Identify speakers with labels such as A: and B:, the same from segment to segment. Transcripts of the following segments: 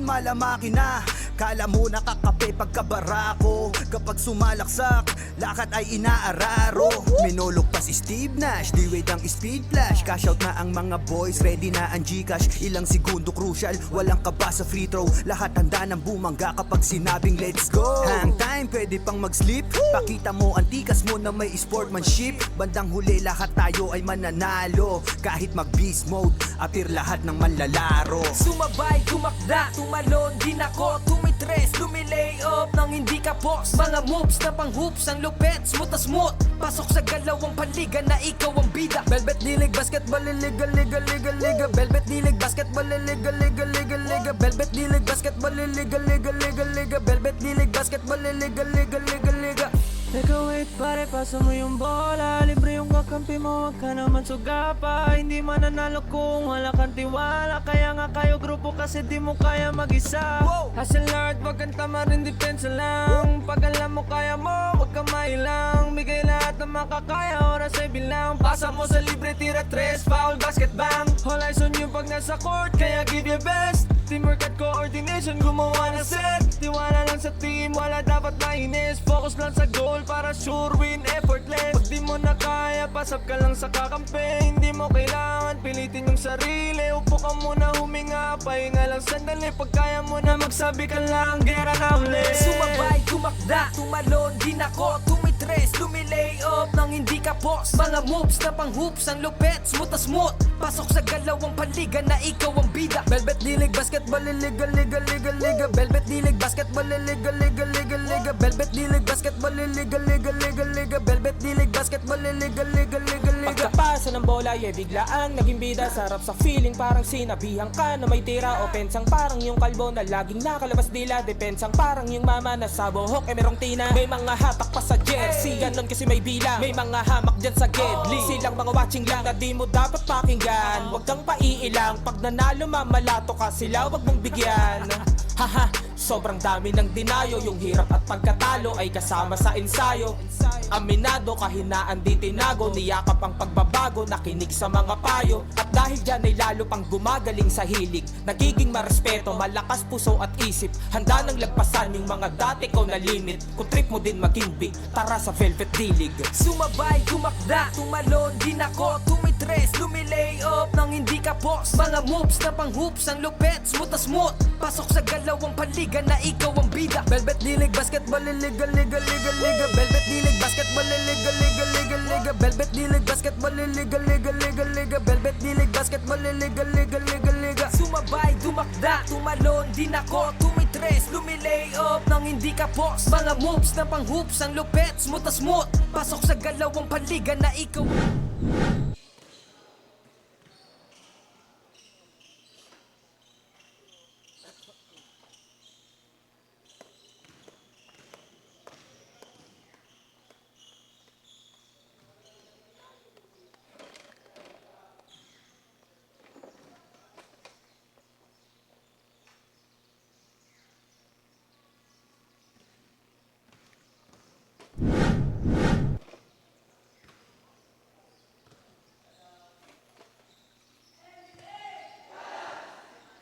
A: malamaki na. Kala mo nakakape pagkabarako. Kapag sumalaksak, lakat ay inaararo. Minulog pa si Steve Nash, D-Wade ang speed flash. Cash out na ang mga boys, ready na ang Gcash. Ilang segundo crucial, walang kaba sa free throw. Lahat handa ng bumangga kapag sinabing let's go. Hang time, pwede pang mag-sleep. Pakita mo ang tikas mo na may sportsmanship. Bandang huli lahat tayo ay mananalo. Kahit mag-beast mode, appear lahat ng manlalaro.
B: Sumabay, tumakda, tumalon din ako. Tumitres, lumilay up nang hindi ka boss. Mga moves na pang hoops, ang lupet, smooth na smooth. Pasok sa galawang panliga na ikaw ang bida. Velvet dilig, basketball, liga, liga, liga, liga. Velvet dilig, basketball, liga, liga, liga, liga. Velvet dilig, basketball, liga, liga, liga, liga. Velvet dilig, basketball, liga, liga, liga, liga.
C: Teka wait pare, pasa mo yung bola. Libre yung kakampi mo, wag ka naman sugapa. Hindi mananalo kung wala kang tiwala. Kaya nga kayo grupo kasi di mo kaya mag-isa. Hustle hard, wag kang tama rin, depensa lang. Pag alam mo kaya mo, wag kang mailang. Bigay lahat ng makakaya, oras ay bilang. Pasa mo sa libre, tira tres, foul, basket bang. All eyes on you pag nasa court, kaya give your best. Teamwork at coordination, gumawa na set. Tiwala lang sa team, wala dapat mainis. Focus lang sa goal para sure win, effortless. Pag di mo na kaya, pasap ka lang sa kakampi. Hindi mo kailangan pilitin yung sarili. Upo ka muna, huminga, pahinga lang sandali. Pag kaya mo na magsabi ka lang, gera na ulit.
B: Sumabay, tumakda, tumalon din ako. Tumitres, lumilay up nang hindi ka boss. Mga moves na pang hoops, ang lupet, smooth na smooth. Pasok sa galawang panliga na ikaw ang bida. Velvet dilig, basketball, liga, liga, liga, liga. Velvet dilig, basketball, liga, liga, liga, liga. Velvet dilig, basketball, liga, liga, liga, liga. Velvet dilig, basketball, liga, liga, liga, liga.
C: Pagkapasa ng bola, biglaang naging bida. Sarap sa feeling, parang sinabihan ka na may tira. Offense ang parang yung kalbo na laging nakalabas dila. Defense ang parang yung mama na sa buhok merong tina. May mga hatak pa sa jersey, ganon kasi may bilang. May mga hamak dyan sa gedli, silang mga watching lang na di mo dapat pakinggan. Huwag kang paiilang, pag nanalo mamalato ka sila, wag mong bigyan. Haha, sobrang dami ng dinayo. Yung hirap at pagkatalo ay kasama sa ensayo. Aminado, kahinaan di tinago. Niyakap ang pagbabago, nakinig sa mga payo. At dahil dyan ay lalo pang gumagaling sa hilig. Nagiging marespeto, malakas puso at isip. Handa nang lagpasan yung mga dati ko na limit. Kung trip mo din maging big, tara sa Velvet Dilig.
B: Sumabay, tumakda, tumalon din ako. Tumitres, lumilay up nang hindi ka boss. Mga moves na pang hoops, ang lupet, smooth na smooth. Pasok sa galawang panliga na ikaw ang bida. Velvet dilig, basketball, liga, liga, liga, liga. Velvet dilig, basketball, liga, liga, liga, liga. Velvet dilig, basketball, liga, liga, liga, liga. Velvet dilig, basketball, liga, liga, liga, liga. Sumabay, tumakda, tumalon din ako. Tumitres, lumilay up nang hindi ka boss. Mga moves na pang hoops, ang lupet, smooth na smooth. Pasok sa galawang panliga na ikaw.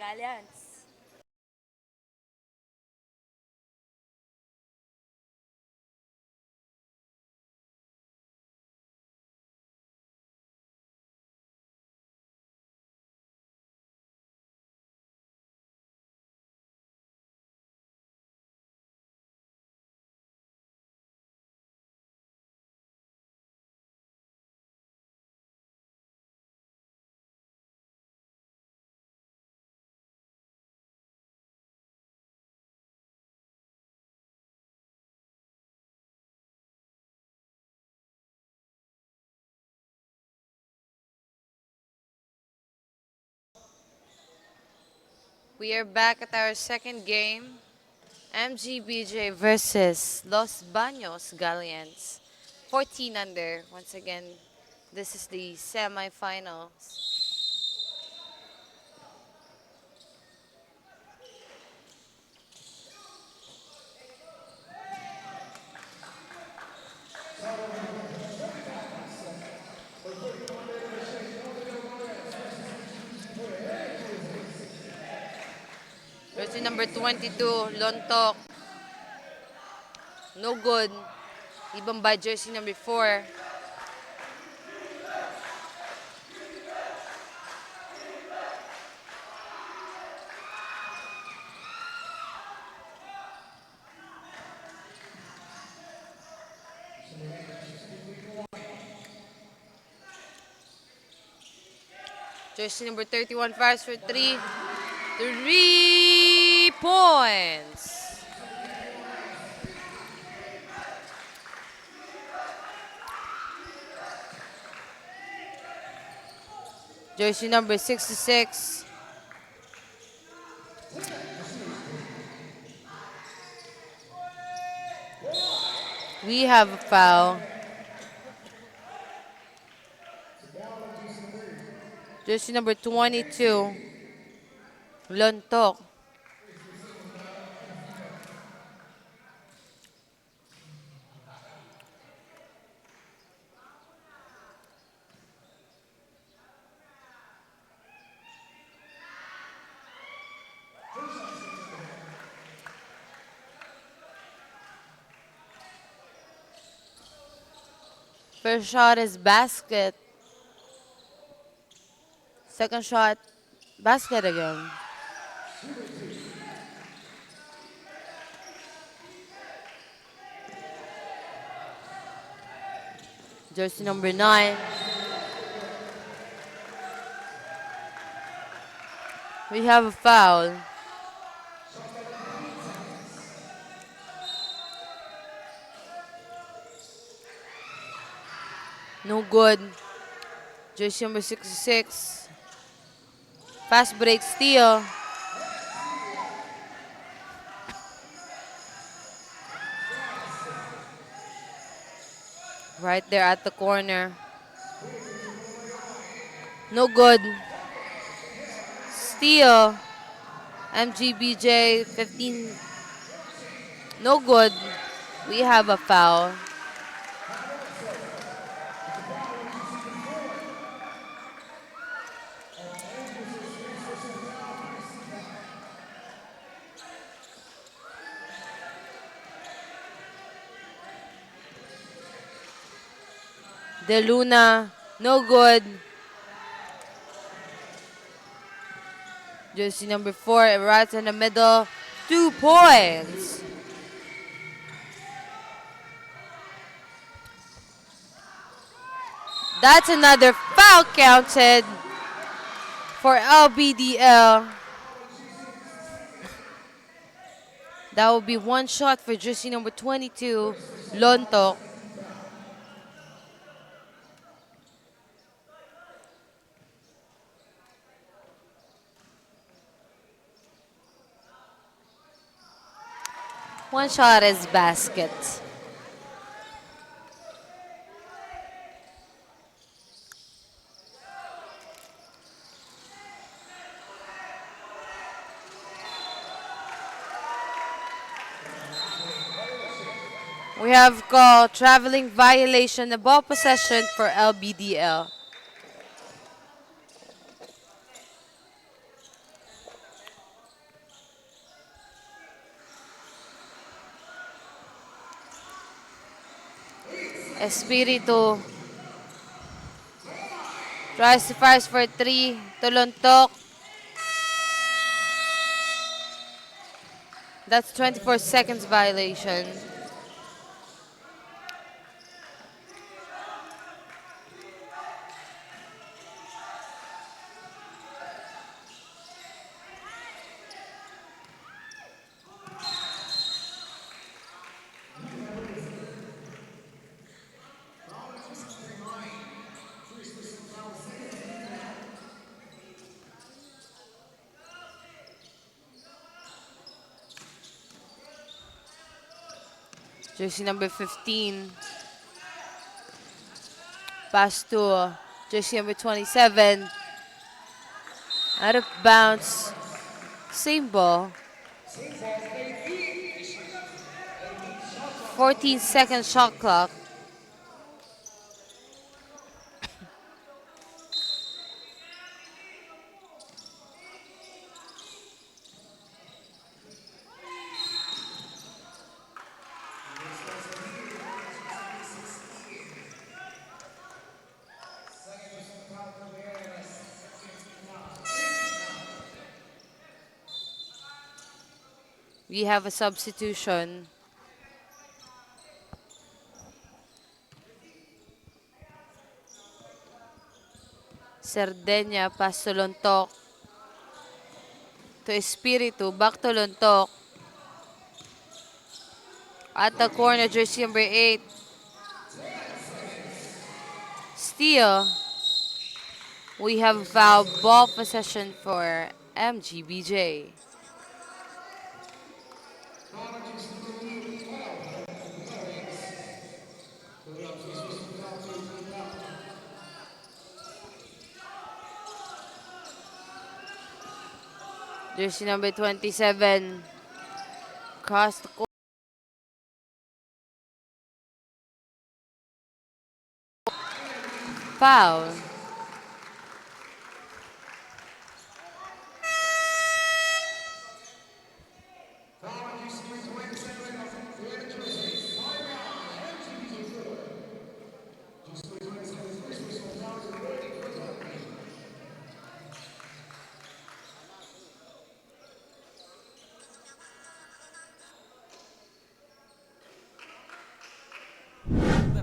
D: Galleons. We are back at our second game. MGBJ versus Los Baños Galleons. 14 under. Once again, this is the semifinals. Jersey number 22, Lontok. No good. Rebound by jersey number 4. Jersey number 31 fires for 3. 3 points. Jersey number 66. We have a foul. Jersey number 22. Lontok. First shot is basket. Second shot, basket again. Jersey number 9. We have a foul. No good. Jersey number 66. Fast break steal. Right there at the corner. No good. Steal. MGBJ 15. No good. We have a foul. De Luna, no good. Jersey number 4, right in the middle, 2 points. That's another foul counted for LBDL. That will be 1 shot for jersey number 22, Lontok. One shot is basket. We have called traveling violation, the ball possession for LBDL. Espiritu tries to fire for 3 to Lontok. That's 24 seconds violation. Jersey number 15. Pass to jersey number 27. Out of bounds. Same ball. 14-second shot clock. We have a substitution. Sardenya, pass to Lontok. To Espiritu, back to Lontok. At the corner, jersey number 8. Steal. We have foul ball possession for MGBJ. Jersey number 27. Cross the court. Foul.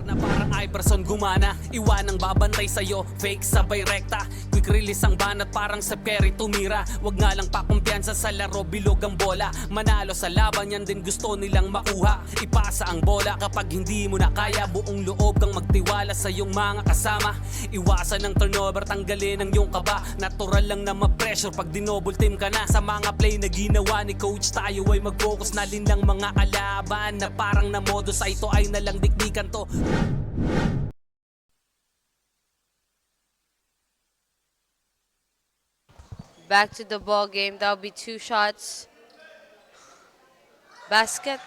E: Na parang Iverson gumana, iwanang babantay sa'yo, fake sabay rekta. Quick release ang banat parang Steph Curry tumira. Wag nga lang pakumpiyansa sa laro, bilog ang bola. Manalo sa laban, yan din gusto nilang makuha. Ipasa ang bola kapag hindi mo na kaya. Buong loob kang magtiwala sa iyong mga kasama. Iwasan ng turnover, tanggalin ang iyong kaba. Natural lang na ma-pressure pag dinouble team ka na. Sa mga play na ginawa ni coach, tayo ay mag-focus na din ng mga kalaban. Na parang na modus ay ito ay nalang dikdikan to.
D: Back to the ball game. That'll be 2 shots. Basket.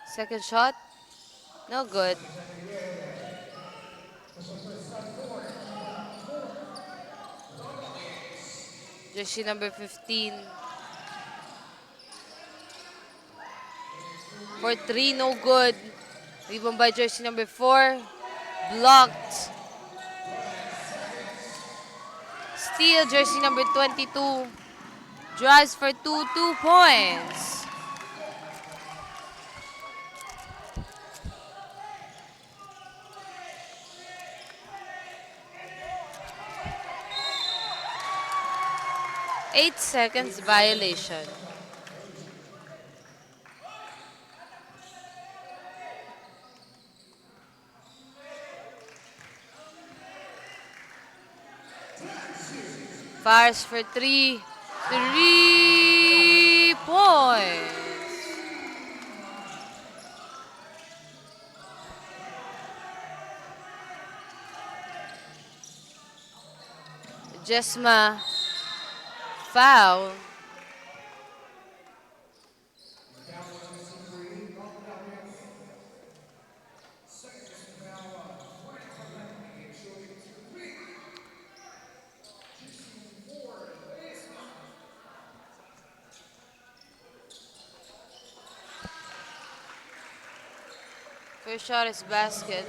D: Second shot. No good. Jersey number 15. For 3, no good. Rebound by jersey number 4. Blocked. Steal, jersey number 22. Drives for 2 points. Eight seconds violation. Fires for 3. 3 points. Jesma. Foul. First shot is basket.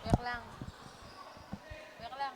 D: Wait lang. Wait lang.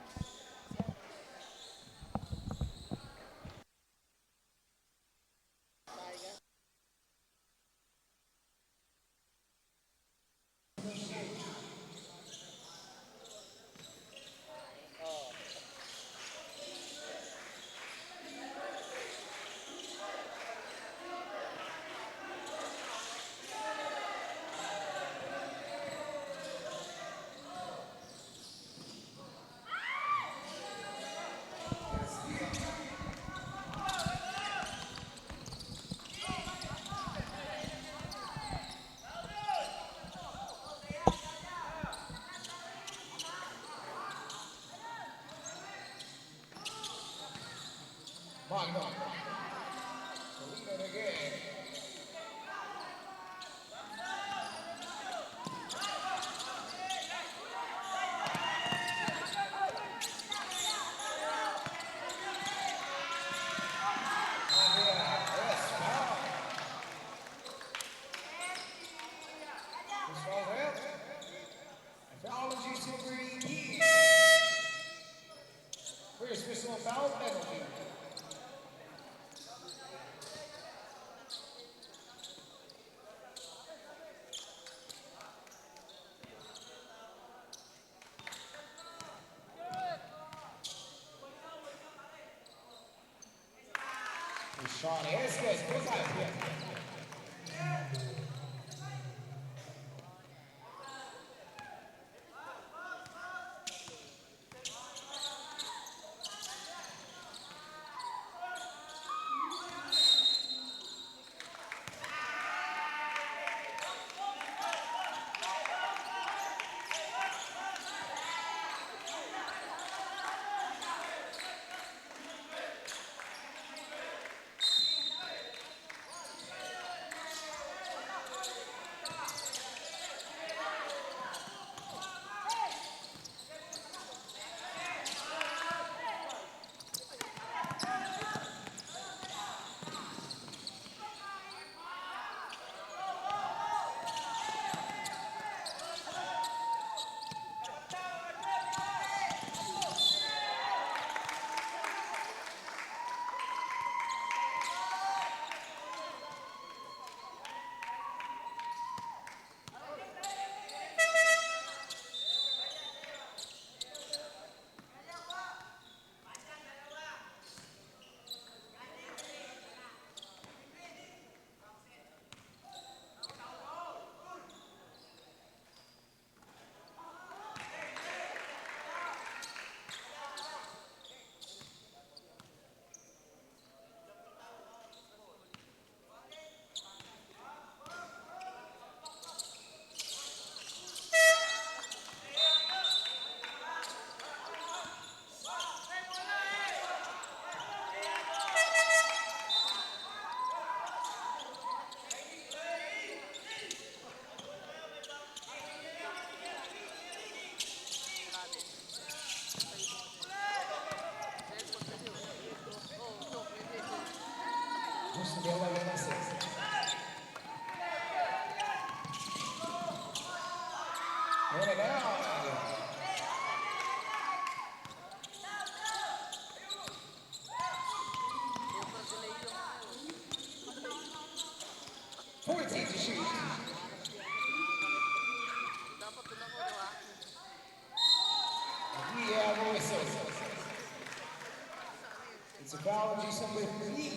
F: It's a foul on G7 with three.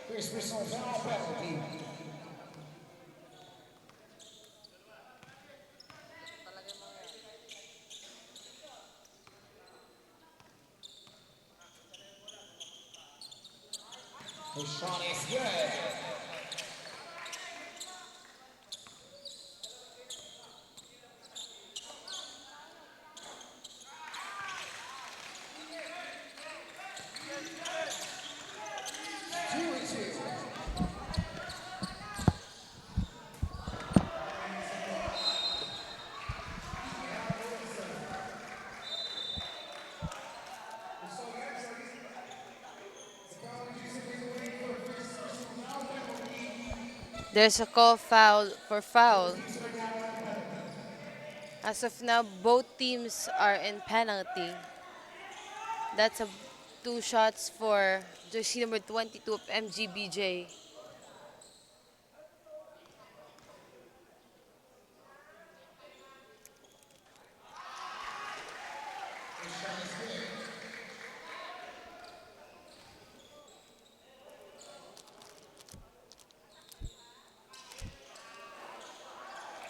F: First personal foul penalty. The shot is good.
D: There's a call for foul. As of now, both teams are in penalty. That's a 2 shots for jersey number 22 of MGBJ.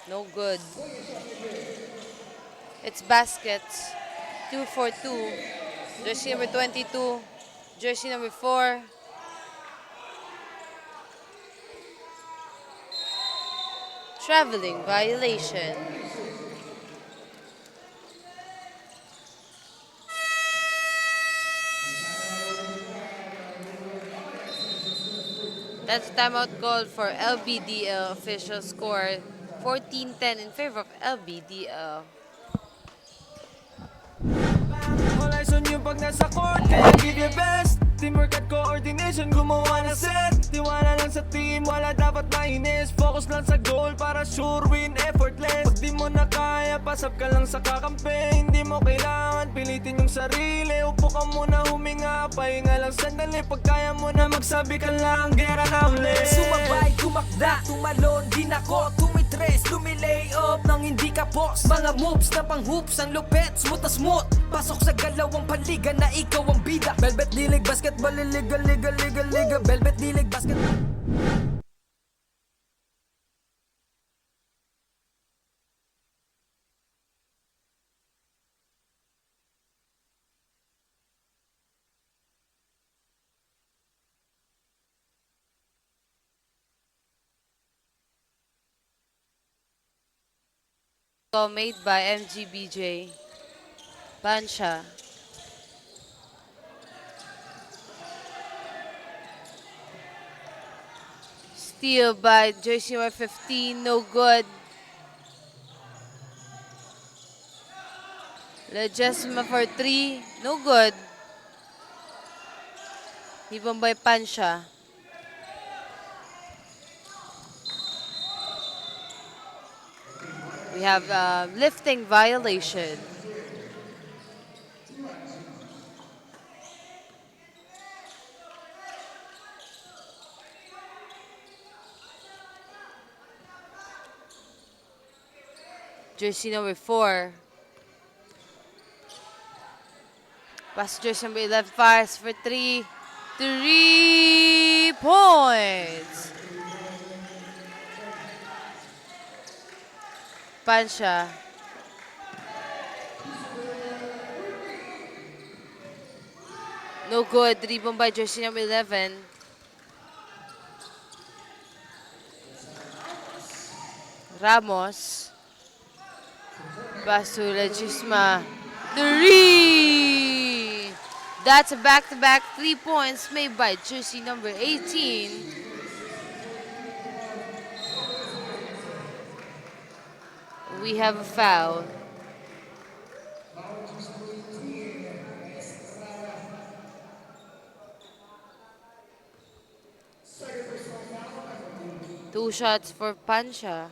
D: No good. It's baskets. 2 for 2. Jersey number 22. Jersey number 4. Traveling violation. That's a timeout call for LBDL. Official score 14-10 in favor of LBDL.
B: All eyes on you pag nasa court, kaya give your best. Teamwork at coordination, gumawa na set. Tiwala lang sa team, wala dapat mainis. Focus lang sa goal para sure win, effortless. Pag di mo na kaya,
G: napasap ka lang sa kakampi. Hindi mo kailangan pilitin yung sarili. Upo ka muna, huminga, pahinga lang sandali. Pag kaya mo na magsabi ka lang, gera na ulit.
B: Sumabay, tumakda, tumalon, din ako tumitres, lumilay up nang hindi ka post. Mga moves na pang hoops, ang lupet, smooth na smooth. Pasok sa galawang paliga na ikaw ang bida. Velvet dilig, basketball, liga, liga, liga, liga. Velvet dilig, basketball.
D: Made by MGBJ. Pansha. Steal by jersey number 15. No good. Lejesma for 3. No good. Ibang by Pansha. We have lifting violation. Jersey number 4. Pass jersey number 11 fires for 3. 3 points. Pansha. No good. Rebound by jersey number 11. Ramos. Pass to Legisma. 3! That's a back-to-back 3 points made by jersey number 18. We have a foul. Two shots for Pansha.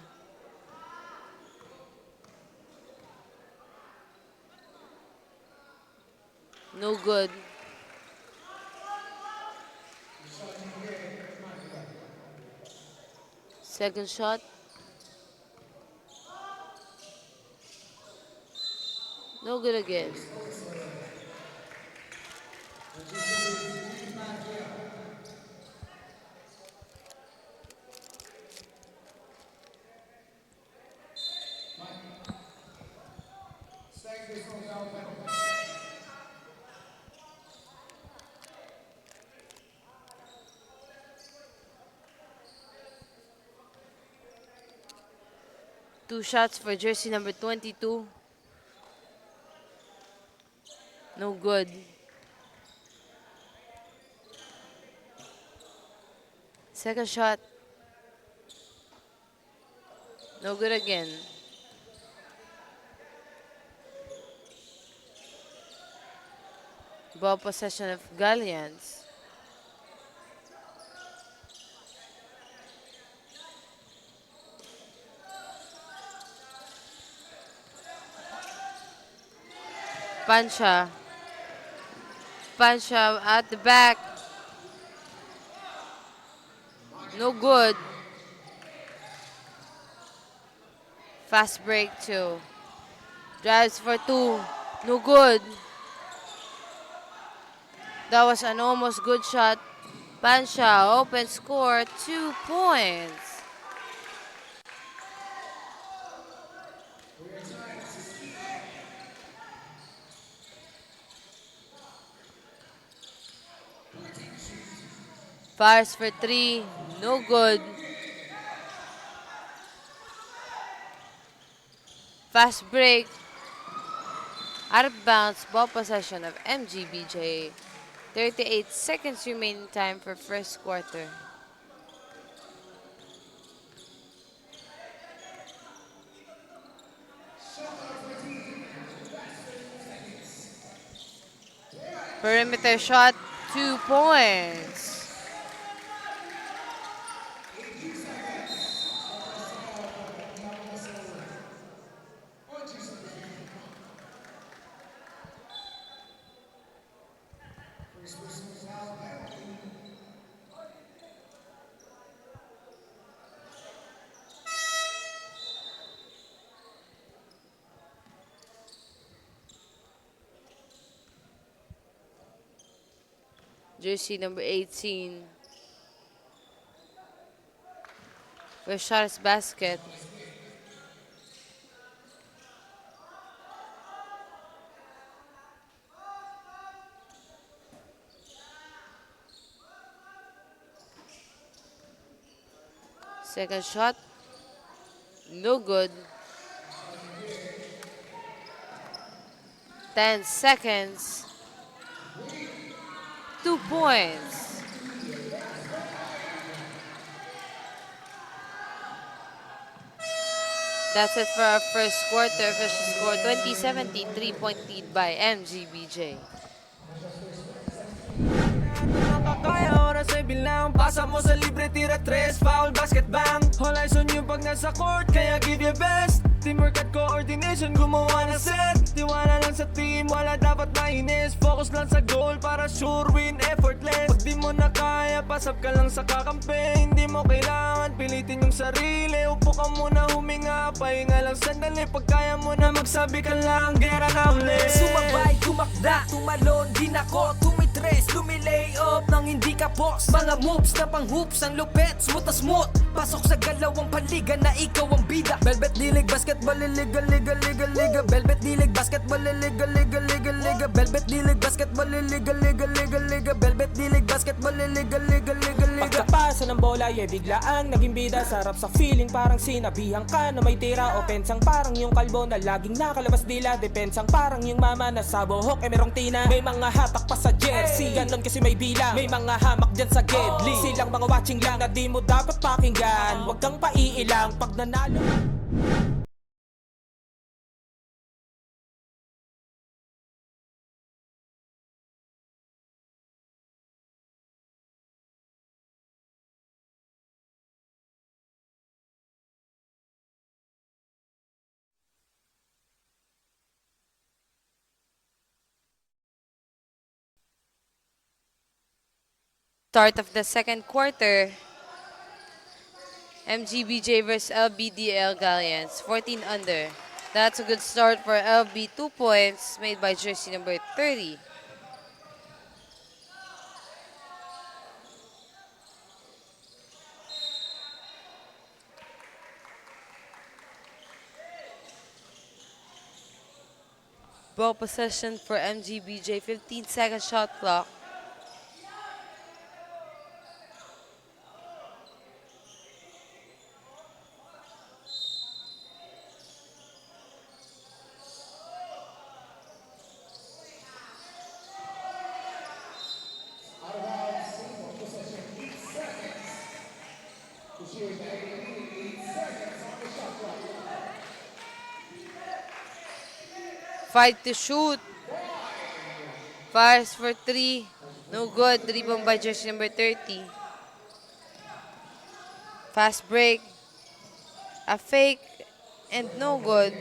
D: No good. Second shot. No good again. Two shots for jersey number 22. No good. Second shot. No good again. Ball possession of Galleons. Pansha. Pansha at the back. No good. Fast break too. Drives for 2. No good. That was an almost good shot. Pansha, open score, 2 points. Fires for 3, no good. Fast break. Out of bounds, ball possession of MGBJ. 38 seconds remaining time for first quarter. Perimeter shot, 2 points. Jersey number 18. First shot is basket. Second shot. No good. 10 seconds. 2 points. That's it for our first quarter. Official score 2017, 3-point lead by MGBJ.
G: Nakakaya oras ay bilang Pasa mo sa libre, tira tres Foul, basket, bang All eyes on you pag nasa court Kaya give your best Teamwork at coordination Gumawa na set Tiwala lang sa team Wala dapat mainis Focus lang sa goal Para sure win effortless Pag di mo na kaya Pasap ka lang sa kakampi Hindi mo kailangan Pilitin yung sarili Upo ka muna huminga Pahinga lang sandali Pag kaya mo na magsabi ka lang Gera na ulit
B: Sumabay, tumakda, tumalon, din ako tumitres, lumilay up nang hindi ka boss. Mga moves na pang hoops, ang lupet, smooth na smooth. Pasok sa galawang paliga na ikaw ang bida. Velvet dilig, basketball, liga, liga, liga, liga. Velvet dilig, basketball, liga, liga, liga, liga. Velvet dilig, basketball, liga, liga, liga, liga. Velvet dilig, basketball, liga, liga, liga, liga.
C: Pagkapasa ng bola, biglaang naging bida. Sarap sa feeling, parang sinabihan ka na may tira. Opensang parang yung kalbo na laging nakalabas dila. Depensang parang yung mama na sa buhok merong tina. May mga hatak pa sa jersey, ganon kasi may bilang. May mga hamak dyan sa gedli. Silang mga watching lang na di mo dapat pakinggan. Huwag kang paiilang pag nanalo.
D: Start of the second quarter. MGBJ versus LBDL Galleons, 14 under. That's a good start for LB. 2 points made by jersey number 30. Ball possession for MGBJ, 15-second shot clock.
F: Out of bounds, single possession, 8 seconds. To shoot, 8 seconds on the shot clock.
D: 5 to shoot. Fires for 3. No good. Rebound by jersey number 30. Fast break. A fake. And no good.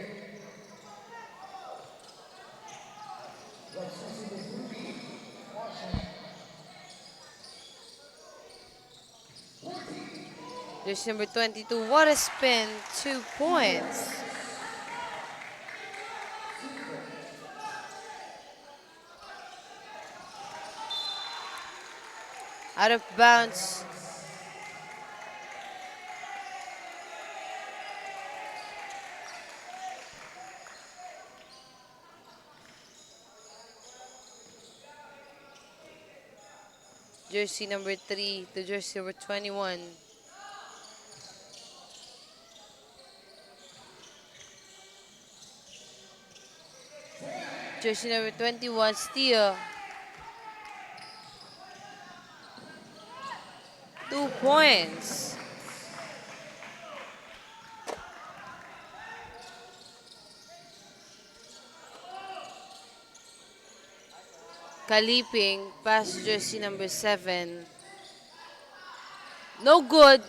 D: Jersey number 22. What a spin. 2 points. Out of bounds. Jersey number 3 to jersey number 21. Jersey number 21 steal. 2 points. Kaliping, pass jersey number 7. No good.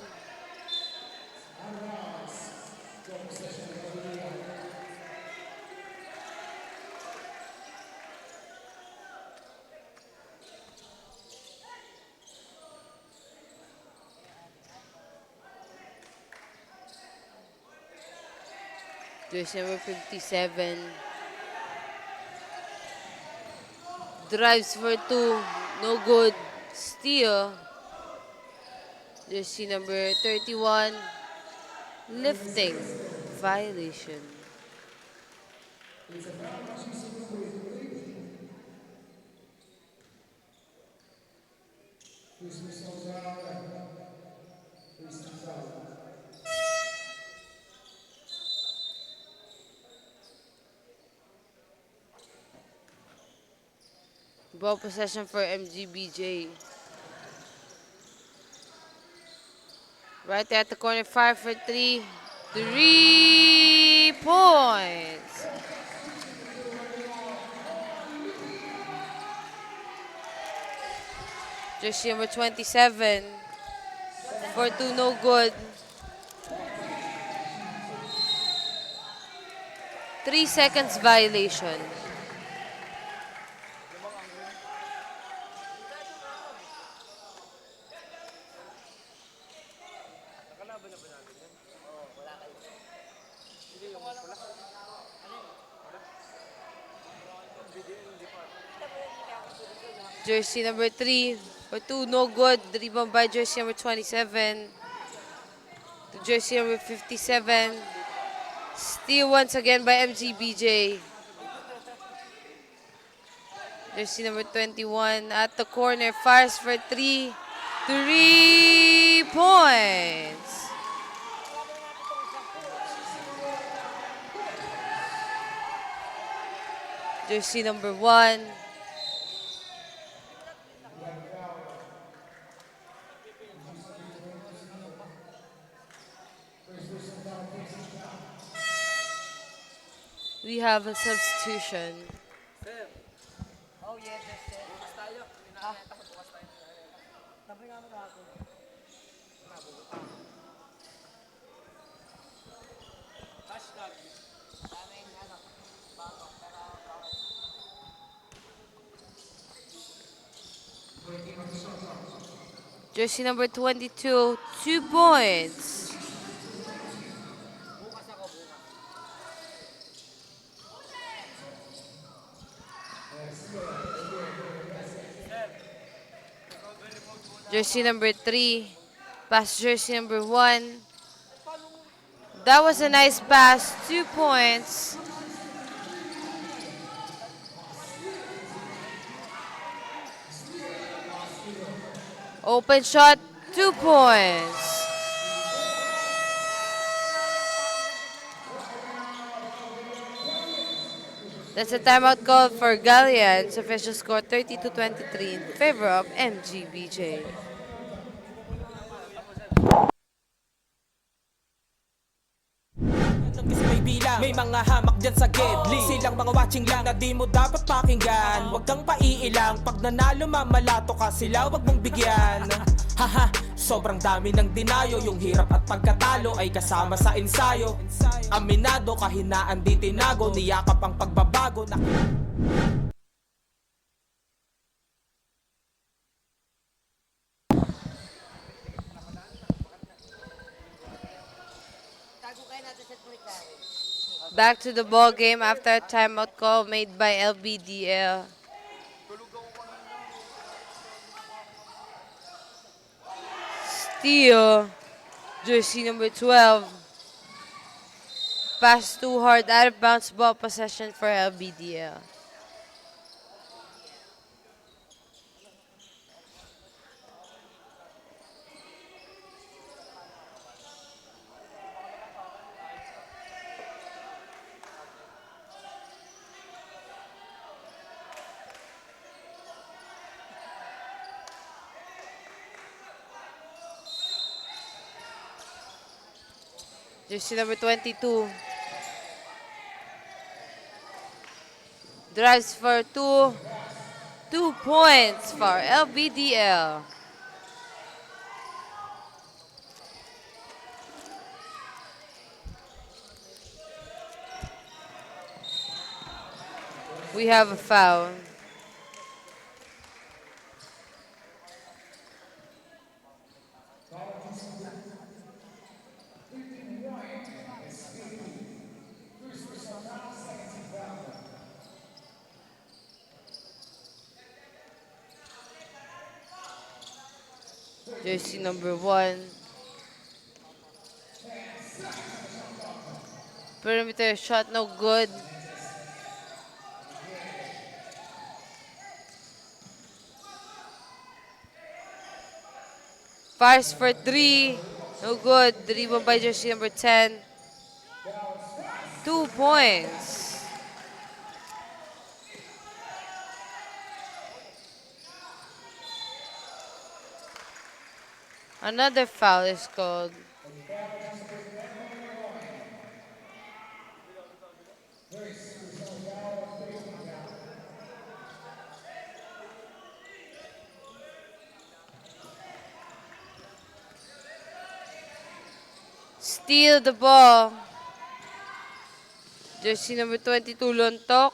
D: Jersey number 57. Drives for 2. No good. Steal. Jersey number 31. Lifting. Violation. Ball possession for MGBJ. Right there at the corner, 5 for 3. 3 points. Jersey number 27. For 2, no good. 3 seconds violation. Jersey number 3 for 2, no good. The rebound by jersey number 27. To jersey number 57. Steal once again by MGBJ. Jersey number 21 at the corner, fires for 3. 3 points. Jersey number 1. We have a substitution. Jersey number 22, 2 points. Jersey number 3, pass jersey number 1. That was a nice pass, 2 points. Open shot, 2 points. That's a timeout call for Galleons. Official score 30-23 in favor of MGBJ.
C: Kasi may bilang, may mga hamak dyan sa gedli. Silang mga watching lang na di mo dapat pakinggan. Huwag kang paiilang, pag nanalo mamalato ka sila, huwag mong bigyan. Haha, sobrang dami ng dinayo. Yung hirap at pagkatalo ay kasama sa ensayo. Aminado, kahinaan di tinago. Niyakap ang pagbabago na...
D: Back to the ball game after a timeout call made by LBDL. Steal, jersey number 12. Pass too hard, out of bounds ball possession for LBDL. Jersey number 22. Drives for 2. 2 points for LBDL. We have a foul. Jersey number 1. Perimeter shot, no good. Fires for 3. No good. The rebound by jersey number 10. 2 points. Another foul is called. Steal the ball. Jersey number 22, Lontok.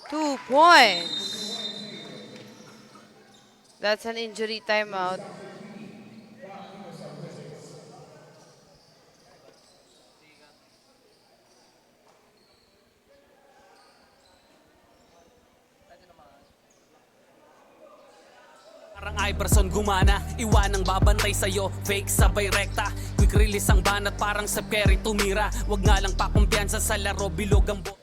D: 2 points. That's an injury timeout.
E: Parang Iverson gumana, iwanang babantay sa'yo, fake sabay rekta. Quick release ang banat parang Steph Curry tumira. Wag nga lang pakumpiyansa sa laro, bilog ang bola.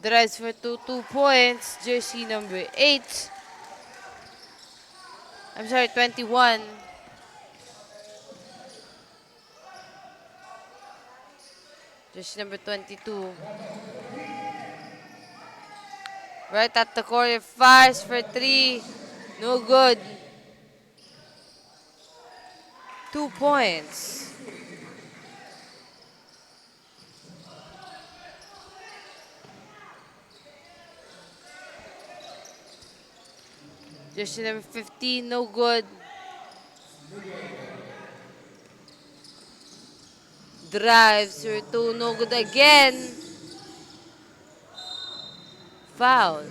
D: Drives for 2 points. Jersey number 8. I'm sorry, 21. Jersey number 22. Right at the corner, fires for 3. No good. 2 points. Jersey number 15, no good. Drives for 2, no good again. Foul.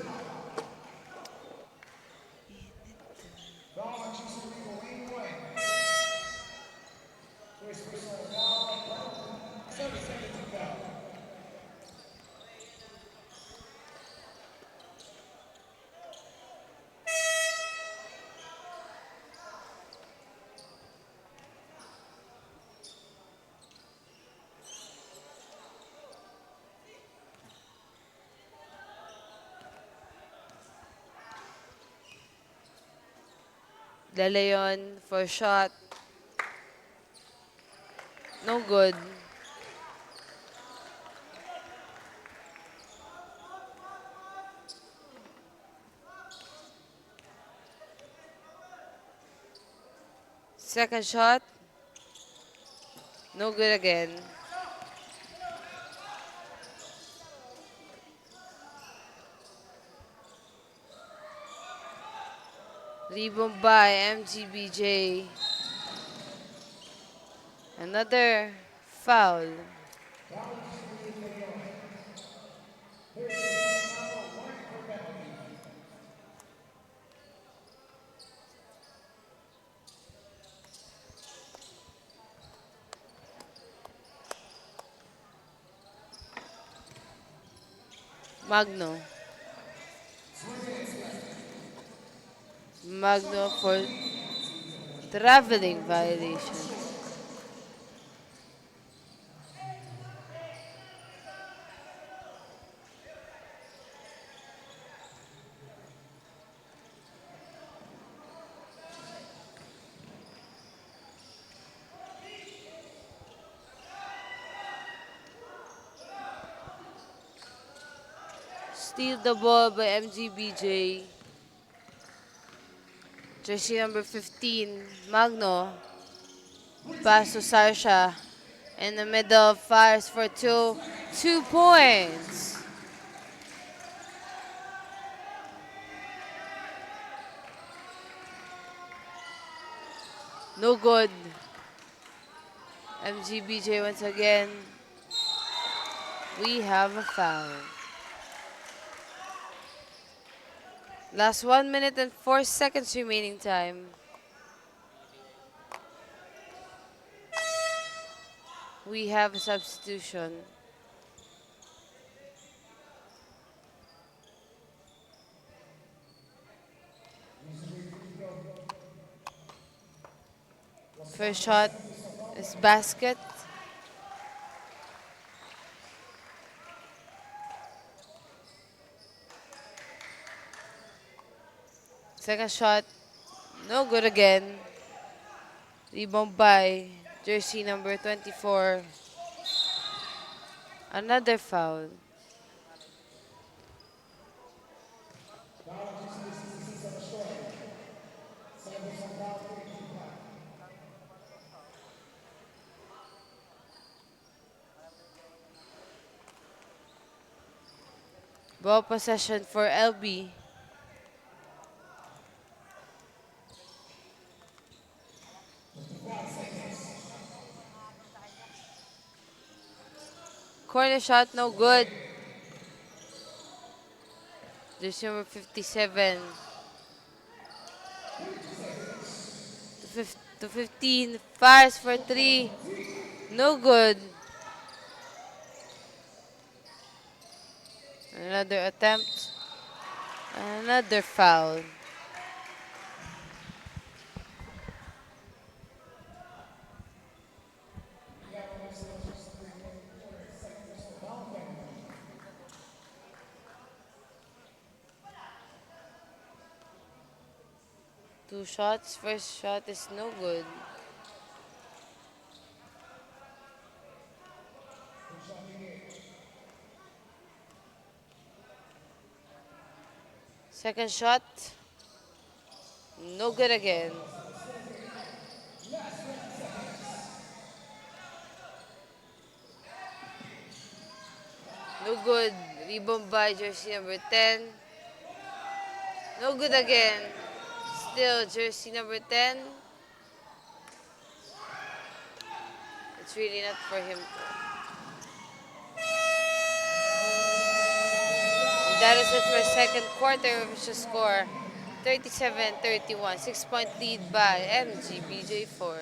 D: De Leon for shot. No good. Second shot. No good again. Rebound by MGBJ. Another foul. Magno. Magno for traveling violation. Steal the ball by MGBJ. Jersey number 15, Magno. Pass to Sarsha. In the middle, fires for 2. 2 points. No good. MGBJ once again. We have a foul. Last 1 minute and 4 seconds remaining time. We have a substitution. First shot is basket. Second shot, no good again. Rebound by jersey number 24. Another foul. Ball possession for LB. Corner shot, no good. There's number 57. To 15. Fires for 3. No good. Another attempt. Another foul. Two shots. First shot is no good. Second shot. No good again. No good. Rebound by jersey number 10. No good again. Still jersey number 10. It's really not for him. And that is it for second quarter, which is score 37-31. 6-point lead by MGBJ4.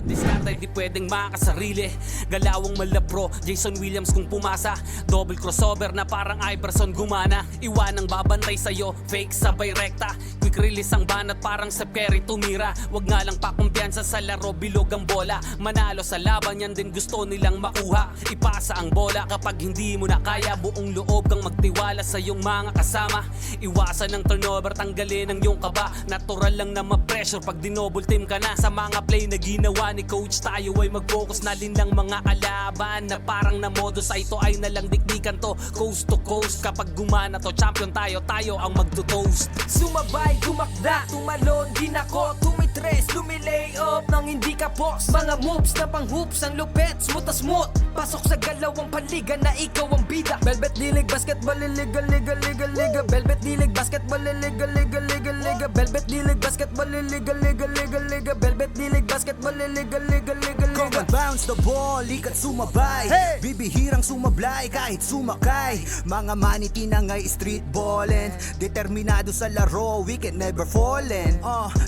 E: Diskarte, di pwedeng makasarili. Galawang malabro, Jason Williams kung pumasa. Double crossover na parang Iverson gumana. Iwanang babantay sa'yo, fake sabay rekta. Quick release ang banat parang Steph Curry tumira. Wag nga lang pakumpiyansa sa laro, bilog ang bola. Manalo sa laban, yan din gusto nilang makuha. Ipasa ang bola kapag hindi mo na kaya. Buong loob kang magtiwala sa iyong mga kasama. Iwasan ng turnover, tanggalin ang iyong kaba. Natural lang na ma-pressure pag dinouble team ka na. Sa mga play na ginawa ni coach, tayo ay mag-focus na din ng mga kalaban na parang na modus ay ito ay nalang dikdikan to coast to coast. Kapag gumana to, champion tayo, tayo ang magto-toast.
B: Sumabay, tumakda, tumalon din ako. Tumitres, lumilay up nang hindi ka post. Mga moves na pang hoops, ang lupet, smooth as smooth. Pasok sa galawang paliga na ikaw ang bida. Velvet dilig, basketball, liga, liga, liga, liga. Velvet dilig, basketball, liga, liga, liga, liga. Velvet dilig, basketball, liga, liga, liga, liga. Velvet dilig, basketball, liga, liga, liga,
A: Come
B: liga.
A: and bounce the ball, likat sumabay. Bibihirang sumablay kahit sumakay. Mga maniti na ngay street ballin'. Determinado sa laro, we can never fallin'.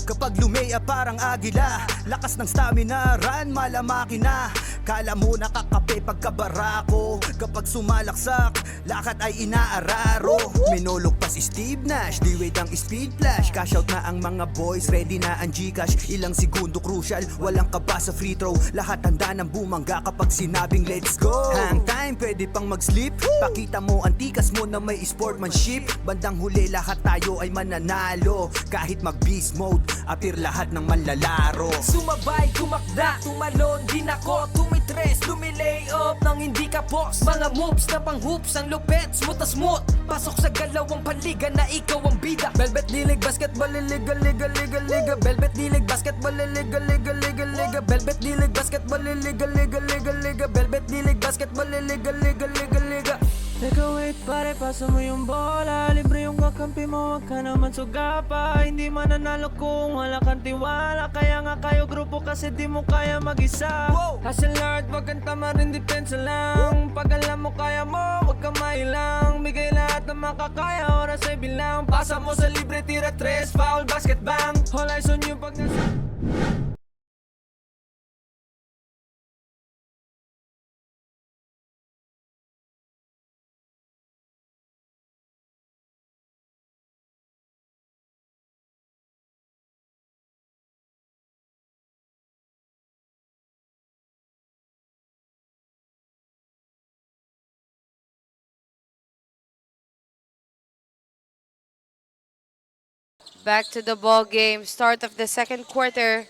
A: Kapag lumea parang agila, lakas ng stamina, run malamaki na. Kala mo nakakape pagkabarako. Kapag sumalaksak, lakad ay inaararo. Minulog pa si Steve Nash, di wait ang speed flash. Cash out na ang mga boys, ready na ang Gcash. Ilang segundo crucial, walang kaba sa free throw. Lahat handa ng bumangga kapag sinabing let's go. Hang time, pwede pang mag-sleep. Pakita mo, antikas mo na may sportsmanship. Bandang huli, lahat tayo ay mananalo. Kahit mag-beast mode, appear lahat ng manlalaro.
B: Sumabay, tumakda, tumalon din ako. Tumitres, lumilay up nang hindi ka post. Mga moves na pang hoops, ang lupet, smooth as smooth. Pasok sa galawang paliga na ikaw ang bida. Velvet dilig, basketball, liga, liga, liga, liga. Velvet dilig, basketball, liga, liga, liga, liga. Velvet dilig, basketball, liga, liga, liga, liga. Velvet dilig, basketball, liga, liga, liga, liga.
G: Teka wait pare, pasa mo yung bola. Libre yung kakampi mo, wag ka naman sugapa. Hindi mananalo kung wala kang tiwala. Kaya nga kayo grupo kasi di mo kaya mag-isa. Hustle hard, wag kang tama rin, depensa lang. Pag alam mo kaya mo, wag kang mailang. Bigay lahat ng makakaya, oras ay bilang. Pasa mo sa libre, tira tres, foul, basket bang. All eyes on you pag nasa
D: Back to the ball game. Start of the second quarter.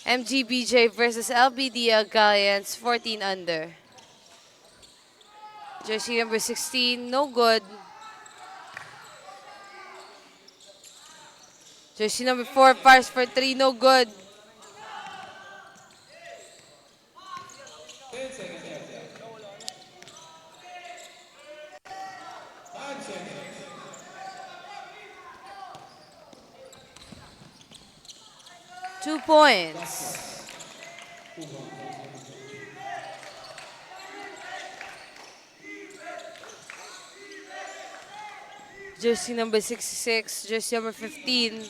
D: MGBJ versus LBD Galleons, 14 under. Jersey number 16, no good. Jersey number 4, fires for 3, no good. Two points. Jersey number 66, jersey number 15.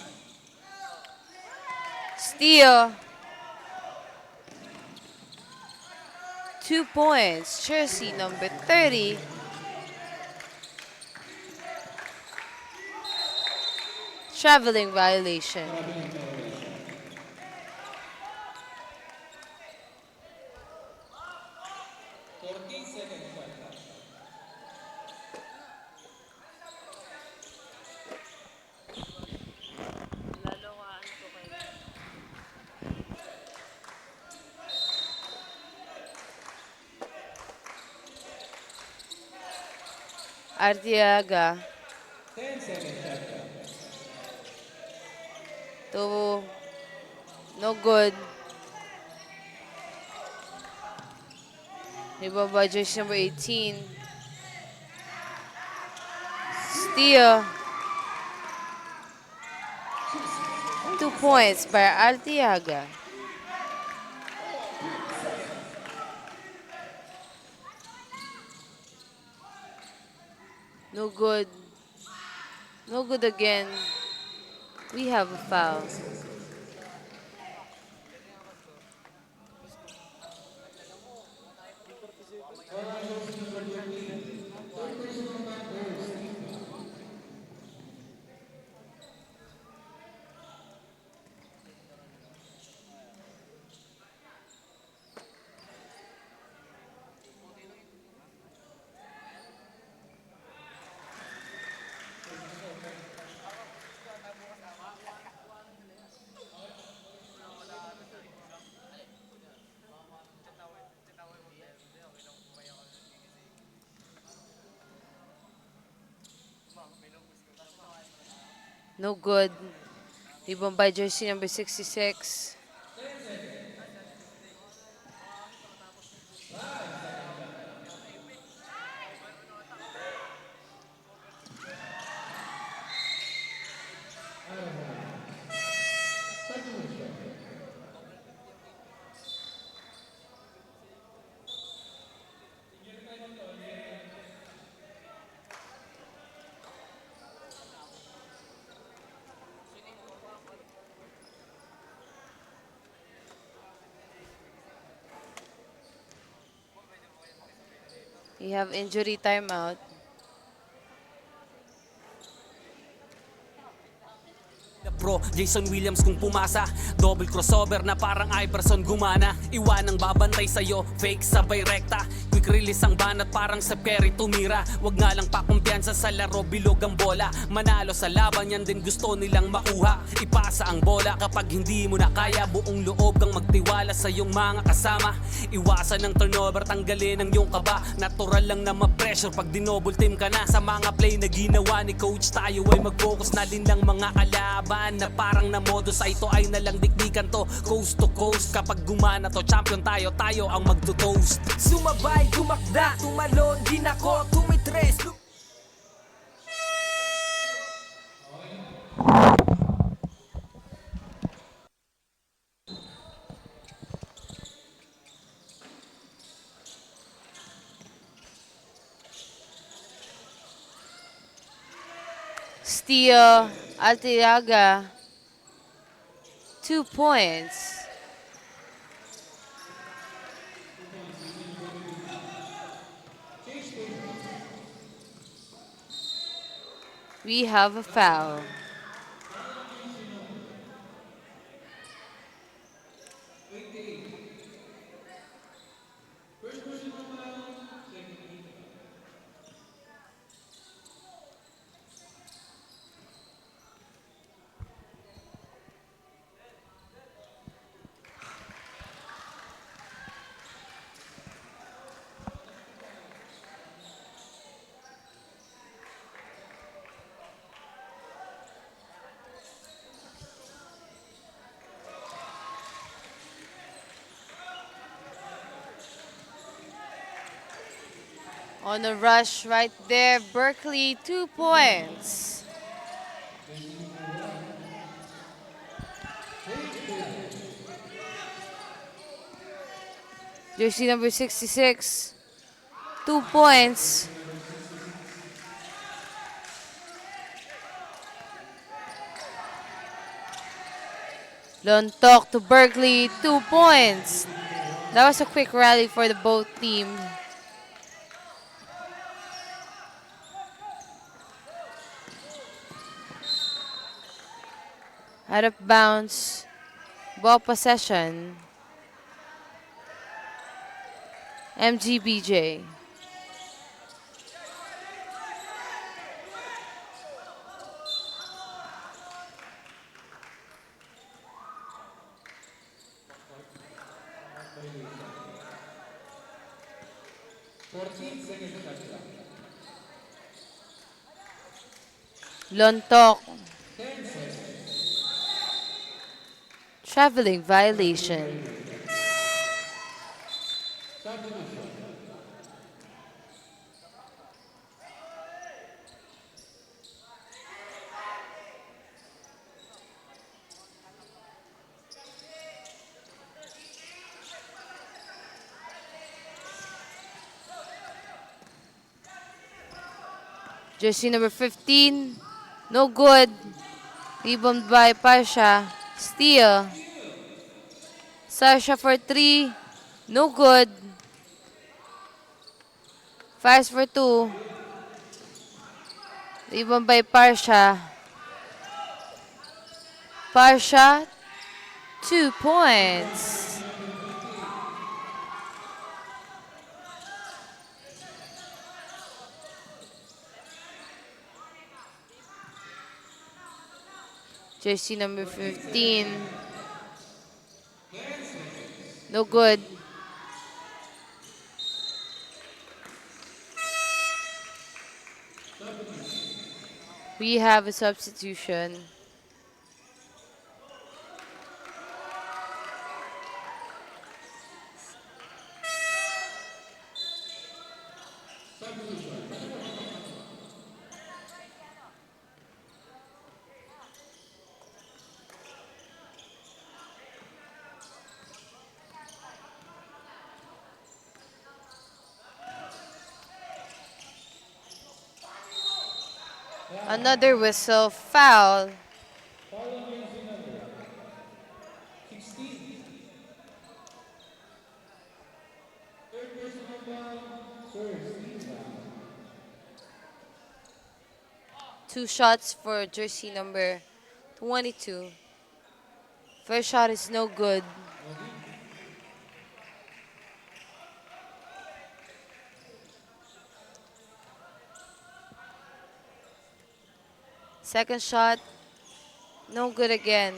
D: Steal. 2 points. Jersey number 30. Traveling violation. Artiaga. 2. No good. Rebound by jersey number 18. Steal. 2 points by Artiaga. No good. No good again. We have a foul. No good. Rebound by jersey number 66. We have injury timeout.
E: Pro, Jason Williams kung pumasa. Double crossover na parang Iverson gumana. Iwanang babantay sa'yo, fake sabay rekta. Quick release ang banat parang Steph Curry tumira. Wag nga lang pakumpiyansa sa laro, bilog ang bola. Manalo sa laban, yan din gusto nilang makuha. Ipasa ang bola kapag hindi mo na kaya. Buong loob kang magtiwala sa iyong mga kasama. Iwasan ng turnover, tanggalin ang iyong kaba. Natural lang na ma-pressure pag dinouble team ka na. Sa mga play na ginawa ni coach, tayo ay mag-focus na din lang mga kalaban. Na parang na modo sa ito ay nalang dikdikan to. Coast to coast, kapag gumana to, champion tayo, tayo ang magto-toast.
B: Sumabay, tumakda, tumalon din ako, tumitres.
D: Steal. Artiaga. 2 points. We have a foul. On a rush right there, Berkeley, 2 points. Jersey number 66, 2 points. Lontok to Berkeley, 2 points. That was a quick rally for the both teams. Out of bounds, ball possession. MGBJ. Lontok. Traveling violation. Jersey number 15, no good. Rebound by Pasha. Steal. Sasha for 3, no good. Fires for 2. Rebound by Parsha. Parsha, 2 points. Jersey number 15. No good. We have a substitution. Another whistle, foul. Two shots for jersey number 22. First shot is no good. Second shot, no good again.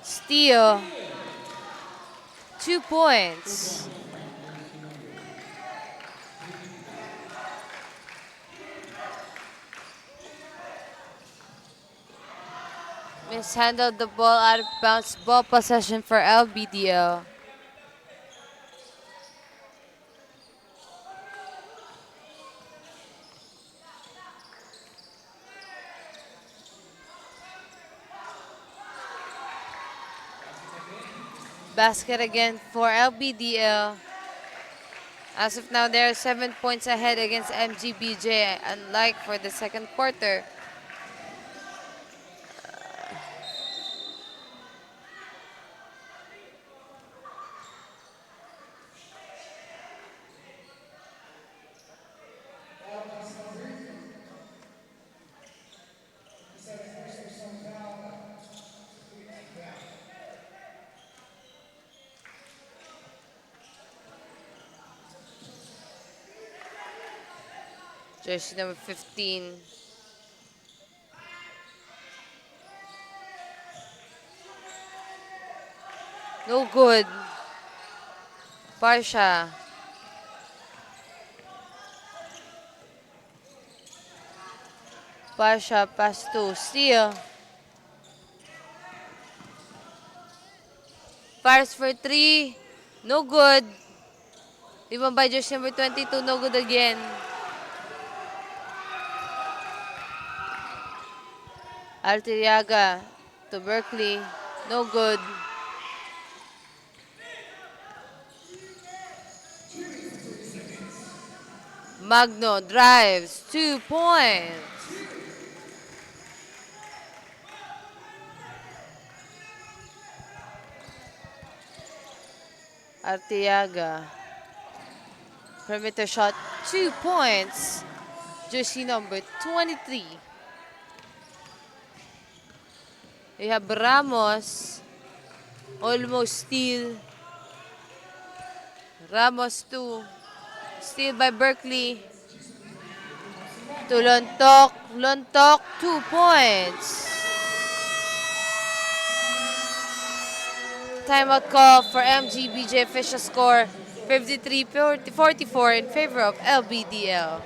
D: Steal. 2 points. Mishandled the ball out of bounds. Ball possession for LBDL. Basket again for LBDL. As of now, they are 7 points ahead against MGBJ, unlike for the second quarter. Jersey number 15. No good. Parsha. Parsha pass to steal. Fires for 3. No good. Rebound by jersey number 22, no good again. Arteaga to Berkeley, no good. Magno drives, 2 points. Arteaga. Perimeter shot, 2 points. Jersey number 23. We have Ramos. Almost steal. Ramos 2. Steal by Berkeley. To Lontok. Lontok, 2 points. Timeout call for MGBJ. Official score 53-44 in favor of LBDL.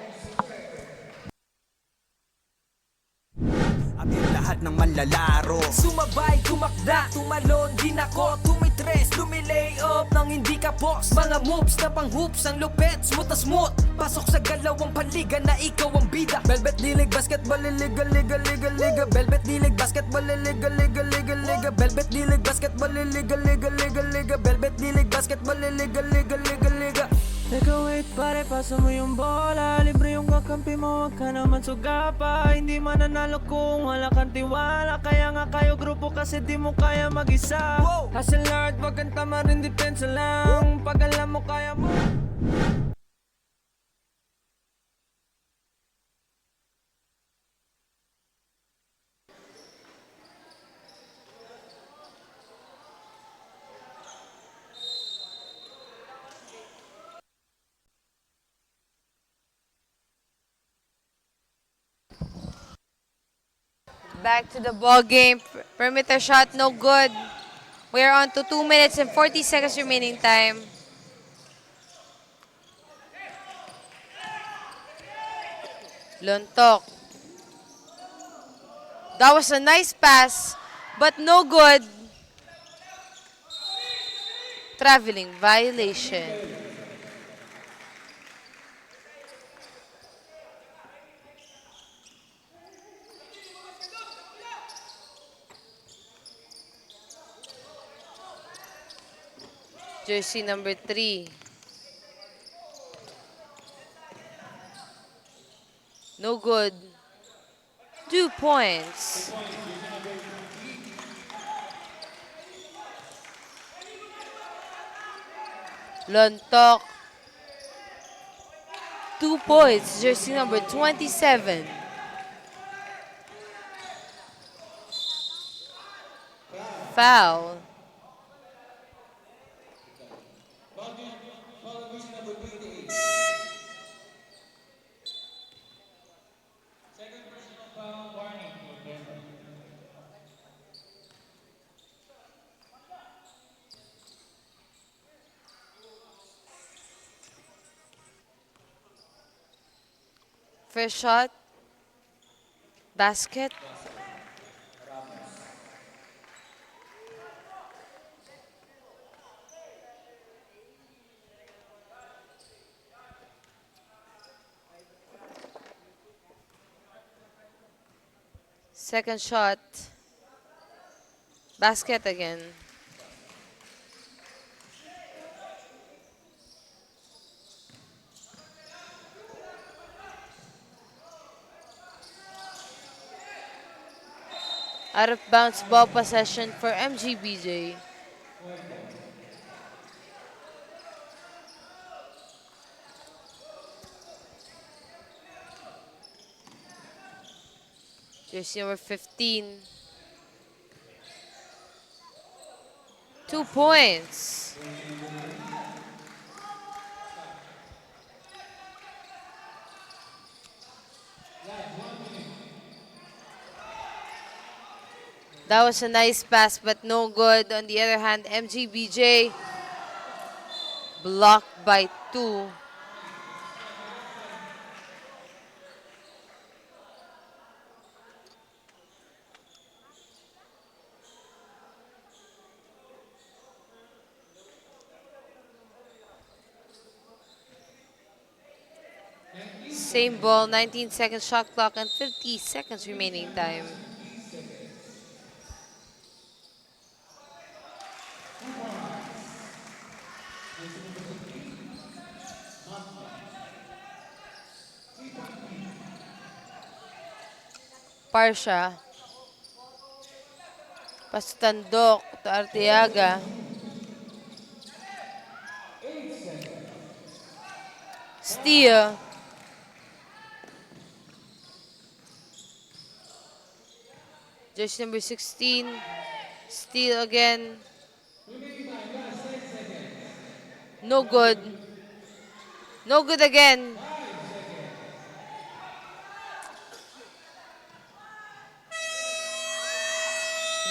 A: At yung lahat ng manlalaro
B: Sumabay, tumakda, tumalon din ako. Tumitres, lumilay up nang hindi ka boss. Mga moves na pang hoops, ang lupet, smooth na smooth. Pasok sa galawang paliga na ikaw ang bida. Velvet dilig, basketball, liga, liga, liga, liga. Velvet dilig, basketball, liga, liga, liga, liga. Velvet dilig, basketball, liga, liga, liga, liga. Velvet dilig, basketball, liga, liga, liga, liga.
G: Teka wait pare, pasa mo yung bola. Libre yung kakampi mo, wag ka naman sugapa. Hindi mananalo kung wala kang tiwala. Kaya nga kayo grupo kasi di mo kaya mag-isa. Hustle hard, wag kang tama rin, depensa lang. Pag alam mo kaya mo.
D: Back to the ball game. Perimeter shot, no good. We are on to 2 minutes and 40 seconds remaining time. Lontok. That was a nice pass, but no good. Traveling violation. Jersey number 3. No good. 2 points. Lontok. 2 points. Jersey number 27. Foul. First shot. Basket. Second shot. Basket again. Out of bounds ball possession for MGBJ. Jersey number 15. 2 points. That was a nice pass, but no good. On the other hand, MGBJ blocked by 2. Same ball, 19 seconds shot clock and 50 seconds remaining time. Parsha. Pastandok to Arteaga. Steal. Jersey number 16. Steal again. No good. No good again.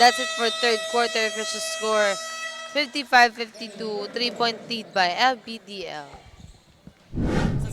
D: That's it for third quarter. Official score 55-52. 3-point lead by LBDL.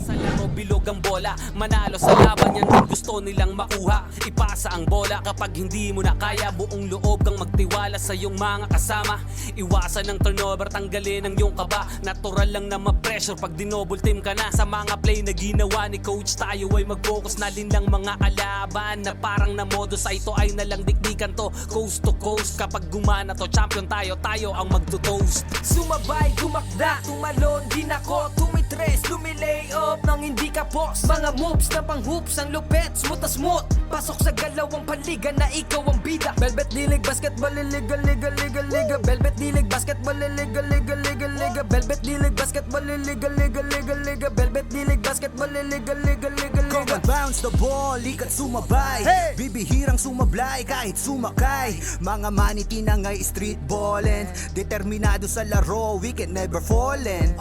E: Sa laro bilog ang bola, manalo sa laban yan kung gusto nilang makuha. Ipasa ang bola kapag hindi mo na kaya, buong loob kang magtiwala sa iyong mga kasama. Iwasan ng turnover, tanggalin ang iyong kaba. Natural lang na ma-pressure pag dinouble team ka na. Sa mga play na ginawa ni coach, tayo ay mag-focus na lang mga kalaban na parang na modo sa ito ay nalang dikdikan to. Coast to coast, kapag gumana to, champion tayo, tayo ang magto-toast.
B: Sumabay, gumakda, tumalon, din ako, tumitres, lumilay up nang hindi ka boss. Mga moves na pang hoops, ang lupet, smooth na smooth. Pasok sa galawang paliga na ikaw ang bida. Velvet dilig, basketball, liga, liga, liga, liga. Velvet dilig, basketball, liga, liga, liga, liga. Velvet dilig, basketball, liga, liga, liga, liga. Velvet dilig, basketball, liga, liga, liga,
A: Come
B: liga.
A: and bounce the ball, likat sumabay. Bibihirang sumablay kahit sumakay. Mga maniti na ngay street ballin'. Determinado sa laro, we can never fallin'.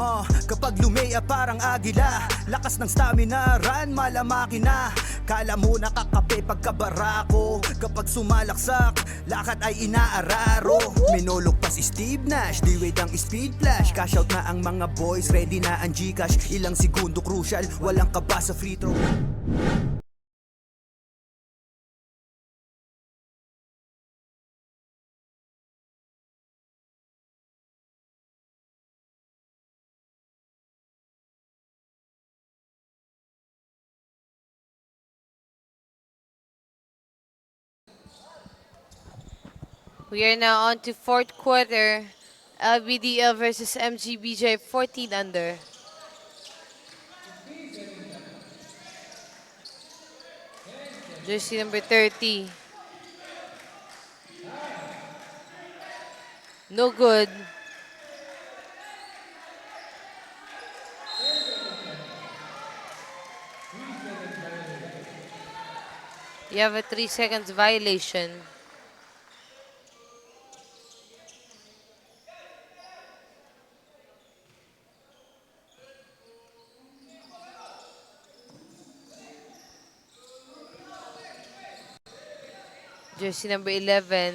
A: Kapag lumea parang agila, lakas ng stamina, run malamaki na. Kala mo nakakape pagkabarako. Kapag sumalaksak, lakad ay inaararo. Minulog pa si Steve Nash, D-Wade ang speed flash. Cash out na ang mga boys, ready na ang Gcash. Ilang segundo crucial, walang kaba sa free throw.
D: We are now on to fourth quarter. LBDL versus MGBJ 14 under. Jersey number 30. No good. You have a 3 seconds violation. Jersey number 11.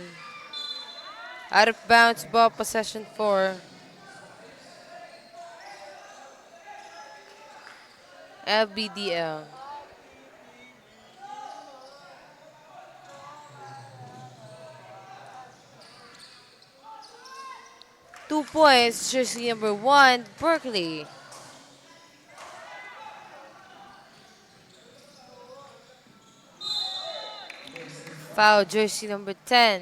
D: Out of bounds ball, possession 4. LBDL. Two points, jersey number 1, Berkeley. Foul, jersey number 10.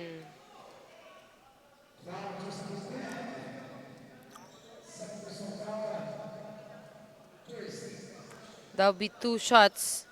D: That'll be 2 shots.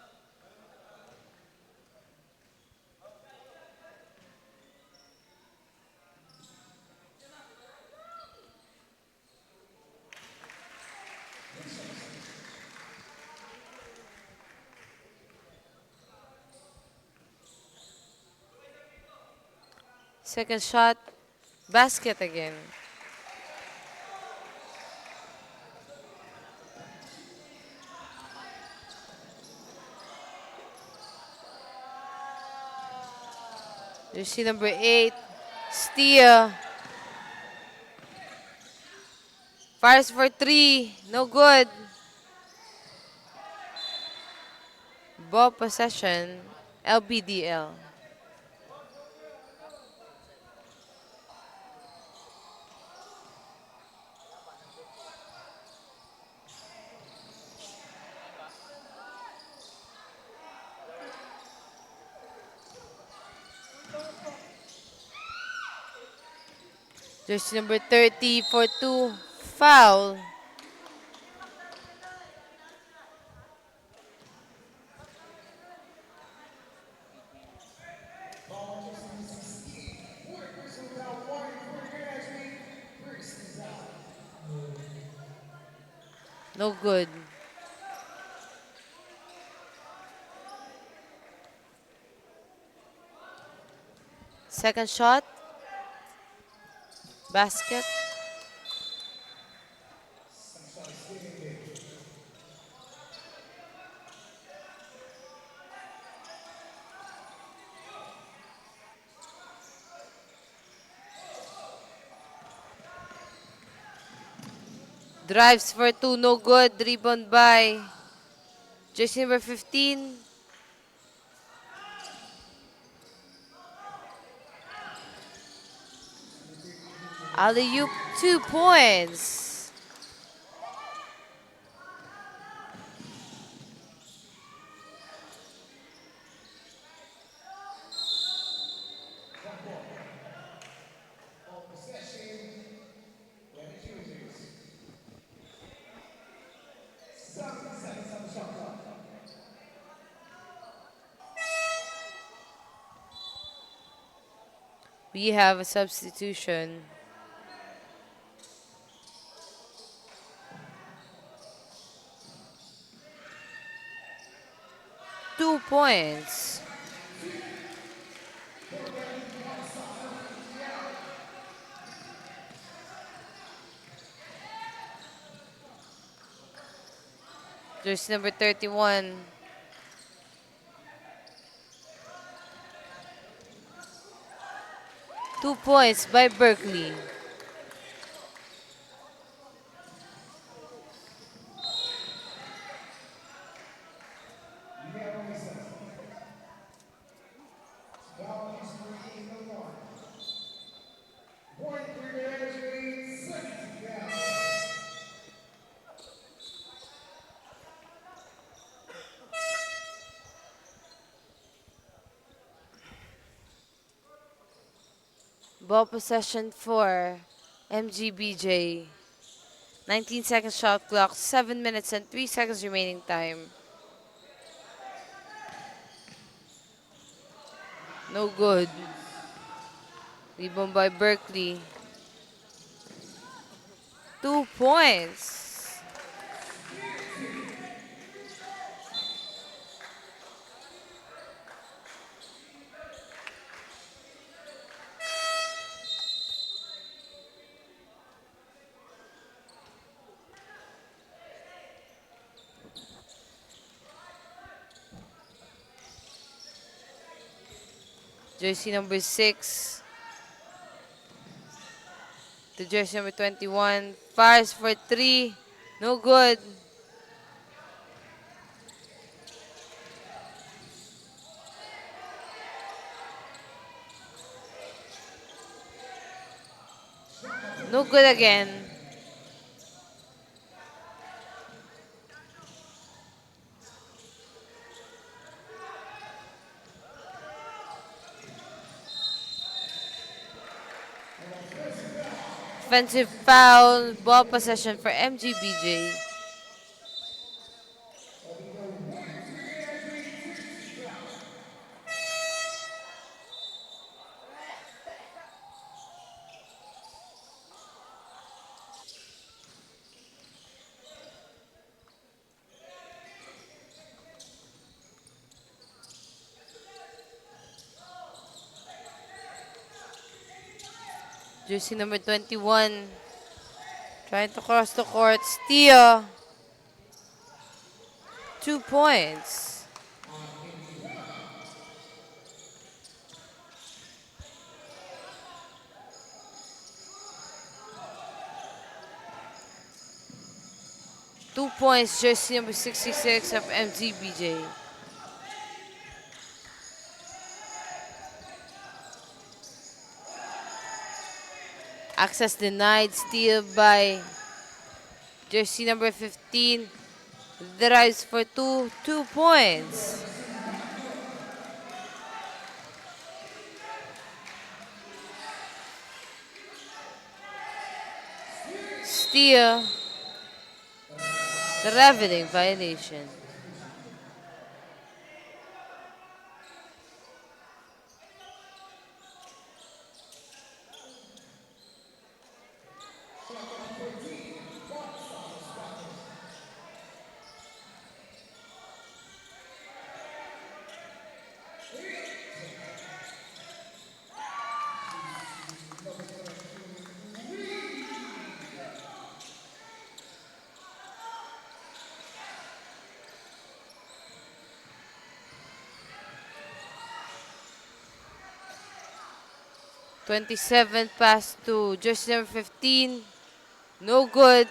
D: Second shot, basket again. Jersey number 8, steal. Fires for 3, no good. Ball possession, LBDL. Jersey number 30 for 2. Foul. No good. Second shot. Basket. Drives for 2. No good. Rebound by jersey number 15. Alley-oop, 2 points. We have a substitution. Two points. Jersey number 31. Two points by Berkeley. Ball possession for MGBJ. 19-second shot clock, 7 minutes and 3 seconds remaining time. No good. Rebound by Berkeley. 2 points. Jersey number 6 to jersey number 21. Fires for 3. No good. No good again. Offensive foul, ball possession for MGBJ. Jersey number 21. Trying to cross the court. Steal. 2 points. Two points, jersey number 66 of MGBJ. Access denied, steal by jersey number 15. Drives for 2 points. steal. Traveling violation. Twenty-seven pass to jersey number 15. No good.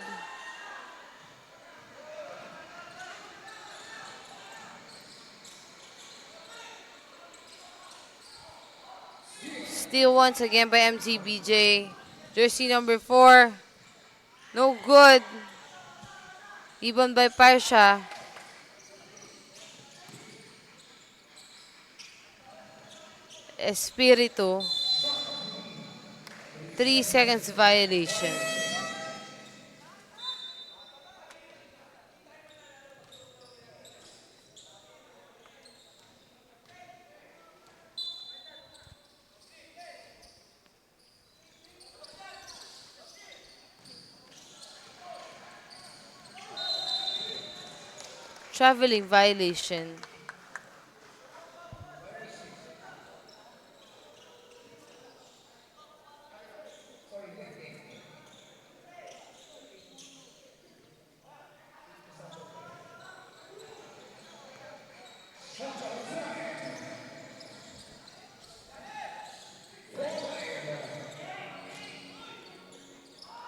D: Steal once again by MZBJ. Jersey number 4. No good. Rebound by Parsha. Espiritu. 3 seconds violation. Traveling violation.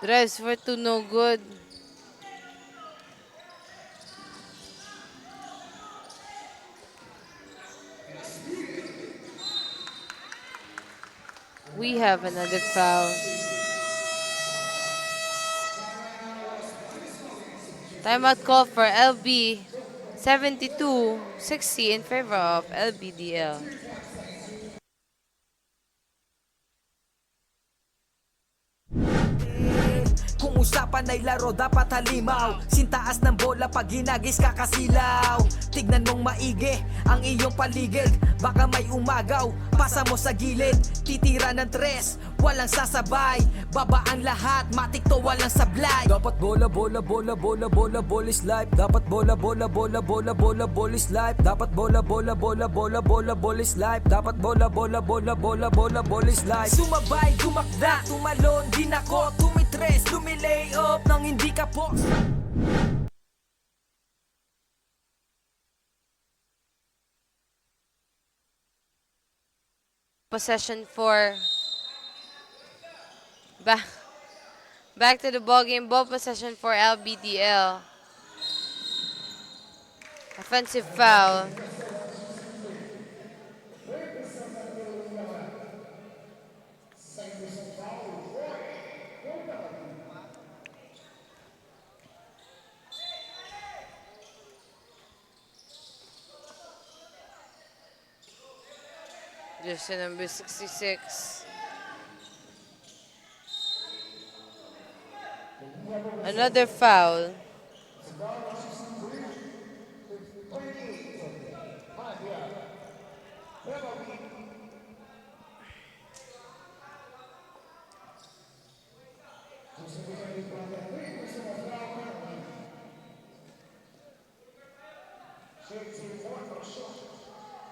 D: Drives for 2, no good. We have another foul. Timeout call for LB. 72-60 in favor of LBDL.
B: Kung usapan ay laro, dapat halimaw. Sintaas ng bola pag hinagis kakasilaw. Tignan mong maigi ang iyong paligid. Baka may umagaw, pasa mo sa gilid. Titira ng tres, walang sasabay. Baba ang lahat, matik to walang sablay. Dapat bola, bola, bola, bola, bola, bola is life. Dapat bola, bola, bola, bola, bola, bola is life. Dapat bola, bola, bola, bola, bola, bola is life. Dapat bola, bola, bola, bola, bola, bola is life. Sumabay, gumakda, tumalon, din ako, tumitres, lumilay up nang hindi ka po.
D: Possession for back to the ball game. Ball possession for LBDL. Offensive foul. Jersey number 66. Another foul.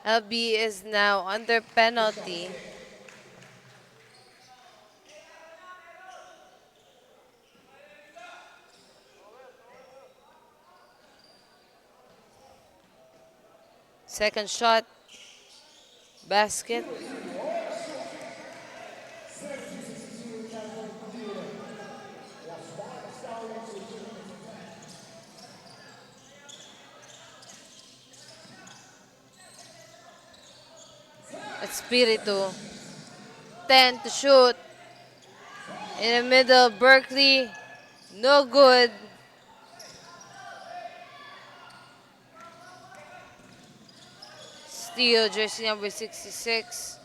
D: LB is now under penalty. Second shot, basket. Espiritu. 10 to shoot. In the middle, Berkeley. No good. Steal, jersey number 66.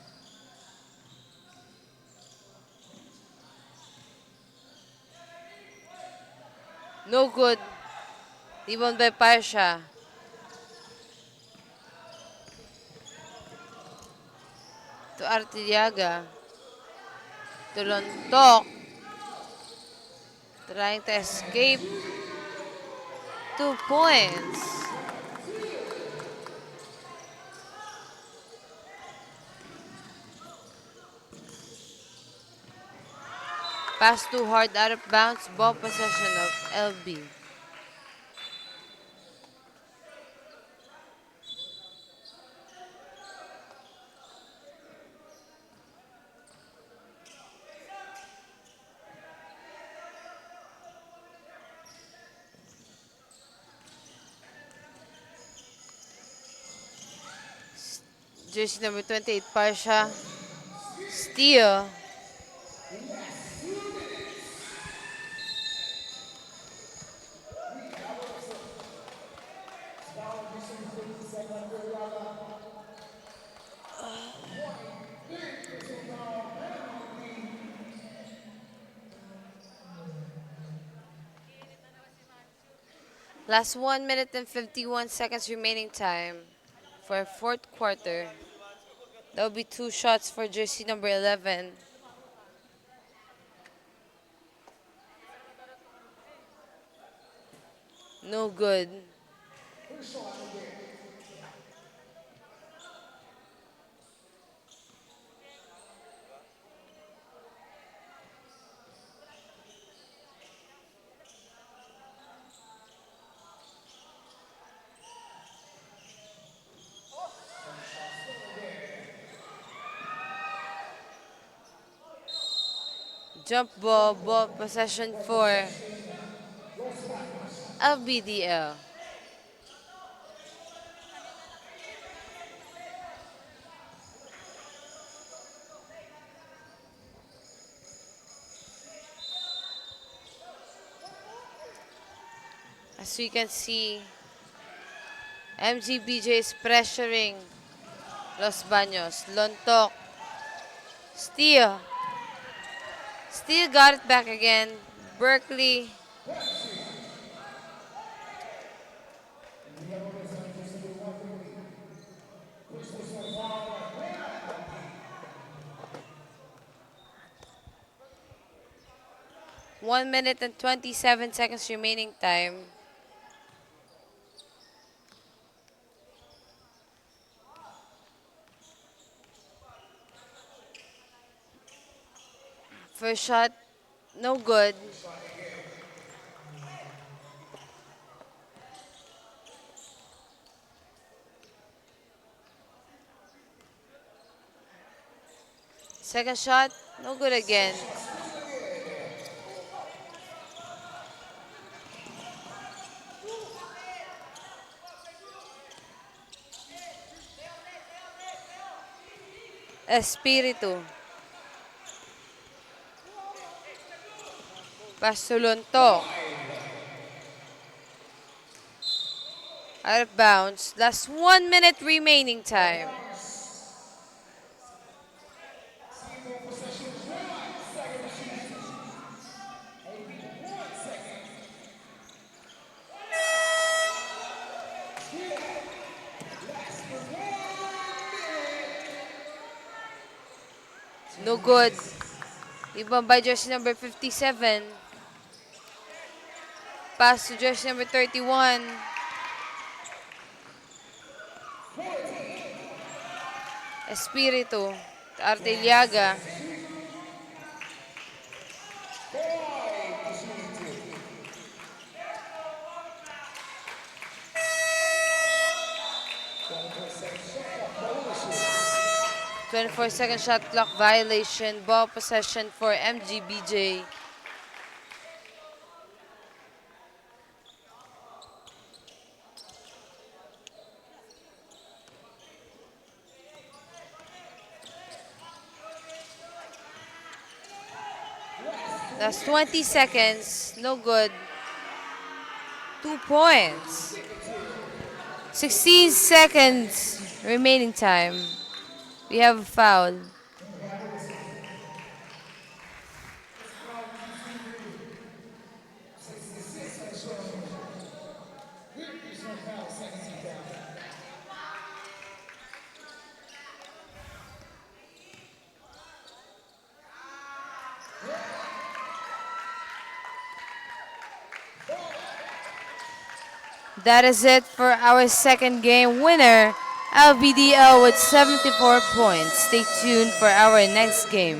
D: No good. Rebound by Parsha. To Artillaga. To Lontok. Trying to escape. 2 points. Pass too hard out of bounds. Ball possession of LB. Jersey number 28, Parsha. Steal. Last 1 minute and 51 seconds remaining time for fourth quarter. That will be 2 shots for jersey number 11. No good. Jump ball, ball possession for LBDL. As we can see, MGBJ is pressuring Los Baños. Lontok. Steal. Steal got it back again. Berkeley. One minute and 27 seconds remaining time. First shot, no good. Second shot, no good again. Espiritu. Pasulonto. Out of bounds. Last 1 minute remaining time. No good. Rebound by jersey number 57. Pass to jersey number 31. Espiritu. Arteliaga. "24-second shot clock violation. Ball possession for MGBJ. That's 20 seconds. No good. 2 points. 16 seconds remaining time. We have a foul. That is it for our second game. Winner, LBDL with 74 points. Stay tuned for our next game.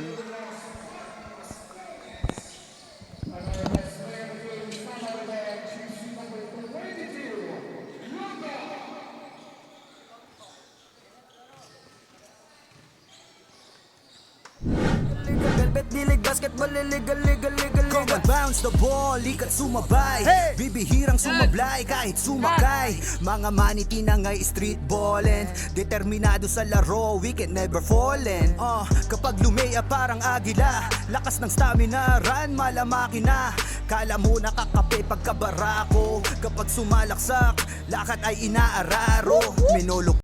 B: Velvet dilig, basketball, legal.
A: Come and bounce the ball, likat sumabay Bibihirang sumablay kahit sumakay Mga maniti na nga'y street ballin Determinado sa laro, we can never fallen Kapag lumea parang agila Lakas ng stamina, run malamaki na Kala mo nakakape pagkabarako Kapag sumalaksak, lakad ay inaararo Minulog